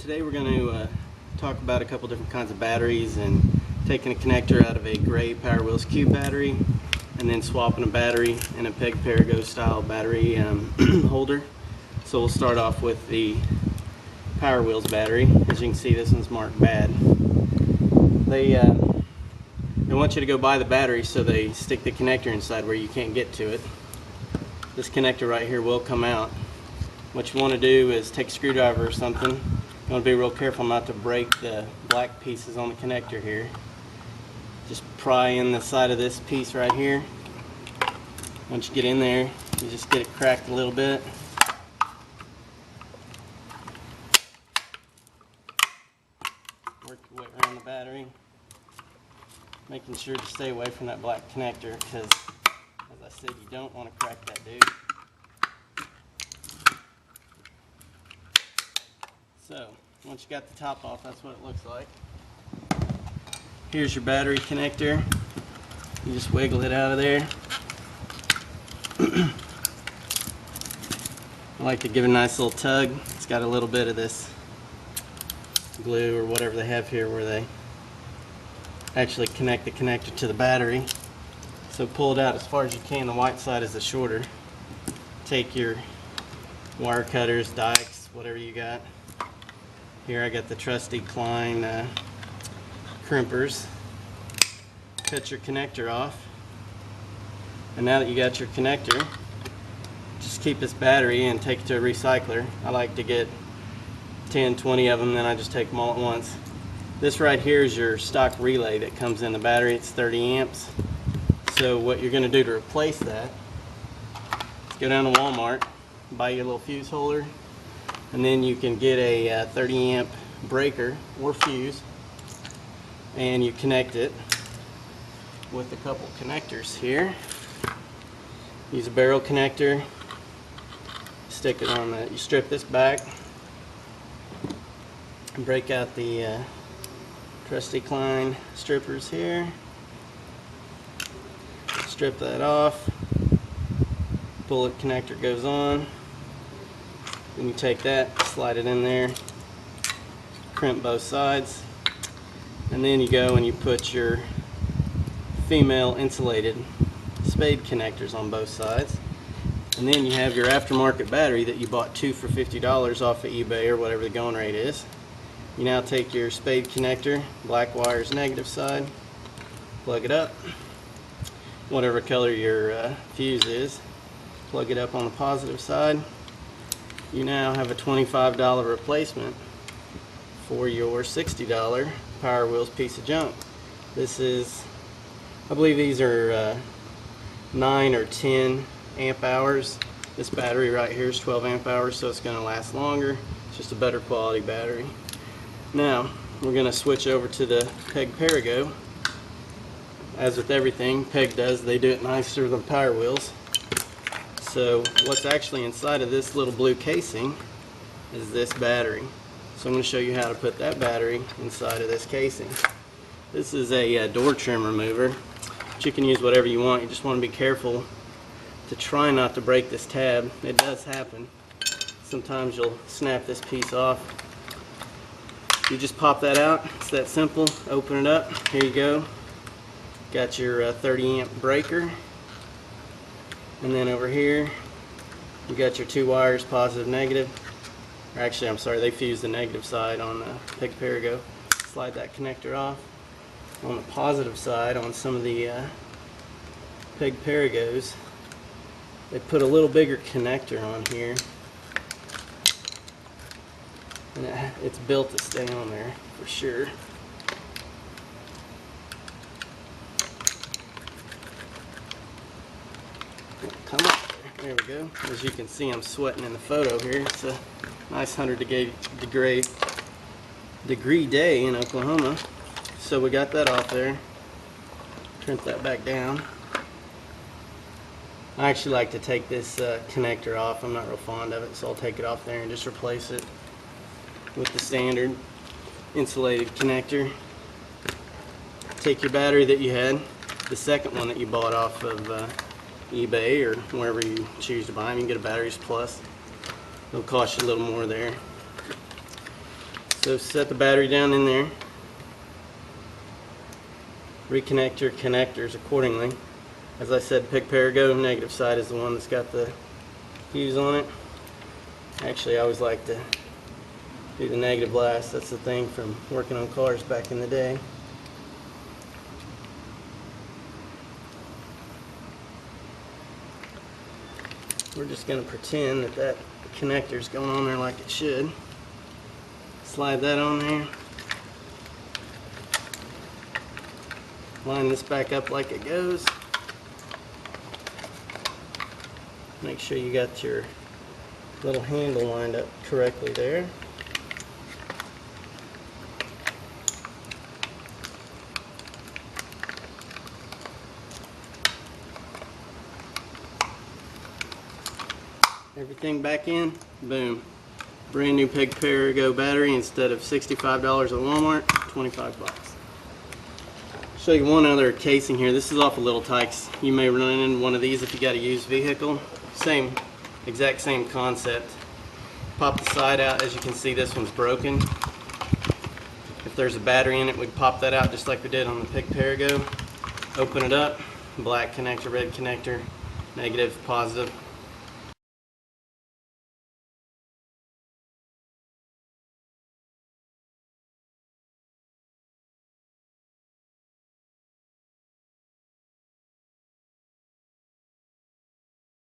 Today we're going to talk about a couple different kinds of batteries and taking a connector out of a gray Power Wheels Cube battery and then swapping a battery in a Peg Perigo style battery holder. So we'll start off with the Power Wheels battery. As you can see, this one's marked bad. They want you to go buy the battery, so they stick the connector inside where you can't get to it. This connector right here will come out. What you want to do is take a screwdriver or something. You want to be real careful not to break the black pieces on the connector here. Just pry in the side of this piece right here. Once you get in there, you just get it cracked a little bit. Work your way around the battery, making sure to stay away from that black connector, because as I said, you don't want to crack that dude. So, once you got the top off, that's what it looks like. Here's your battery connector. You just wiggle it out of there. I like to give it a nice little tug. It's got a little bit of this glue or whatever they have here where they actually connect the connector to the battery. So pull it out as far as you can. The white side is the shorter. Take your wire cutters, dikes, whatever you got. Here I got the trusty Klein crimpers. Cut your connector off. And now that you got your connector, just keep this battery and take it to a recycler. I like to get 10, 20 of them, then I just take them all at once. This right here is your stock relay that comes in the battery. It's 30 amps. So what you're going to do to replace that is go down to Walmart, buy your little fuse holder, and then you can get a 30 amp breaker or fuse, and you connect it with a couple connectors here. Use a barrel connector, stick it on the, you strip this back and break out the trusty Klein strippers here. Strip that off, bullet connector goes on. Then you take that, slide it in there, crimp both sides, and then you go and you put your female insulated spade connectors on both sides. And then you have your aftermarket battery that you bought two for $50 off of eBay or whatever the going rate is. You now take your spade connector, black wire's negative side, plug it up, whatever color your fuse is, plug it up on the positive side. You now have a $25 replacement for your $60 Power Wheels piece of junk. This is, I believe these are 9 or 10 amp hours. This battery right here is 12 amp hours, so it's going to last longer. It's just a better quality battery. Now we're going to switch over to the Peg Perigo. As with everything Peg does, they do it nicer than Power Wheels. So what's actually inside of this little blue casing is this battery. So I'm going to show you how to put that battery inside of this casing. This is a door trim remover, but you can use whatever you want. You just want to be careful to try not to break this tab. It does happen. Sometimes you'll snap this piece off. You just pop that out. It's that simple. Open it up. Here you go. Got your 30 amp breaker. And then over here, you got your two wires, positive, negative. Or actually, I'm sorry, they fuse the negative side on the Peg Perigo. Slide that connector off. On the positive side, on some of the Peg Perigos, they put a little bigger connector on here. And it's built to stay on there for sure. Come up there. There we go. As you can see, I'm sweating in the photo here. It's a nice 100-degree day in Oklahoma. So we got that off there. Trim that back down. I actually like to take this connector off. I'm not real fond of it, so I'll take it off there and just replace it with the standard insulated connector. Take your battery that you had, the second one that you bought off of eBay or wherever you choose to buy them. You can get a Batteries Plus. It'll cost you a little more there. So set the battery down in there. Reconnect your connectors accordingly. As I said, pick pair go, negative side is the one that's got the fuse on it. Actually, I always like to do the negative last. That's the thing from working on cars back in the day. We're just going to pretend that that connector's going on there like it should. Slide that on there. Line this back up like it goes. Make sure you got your little handle lined up correctly there. Everything back in, boom. Brand new Pick Pair Go battery instead of $65 at Walmart, 25 bucks. Show you one other casing here. This is off of Little Tykes. You may run into one of these if you got a used vehicle. Exact same concept. Pop the side out. As you can see, this one's broken. If there's a battery in it, we'd pop that out just like we did on the Pick Pair Go. Open it up, black connector, red connector, negative, positive.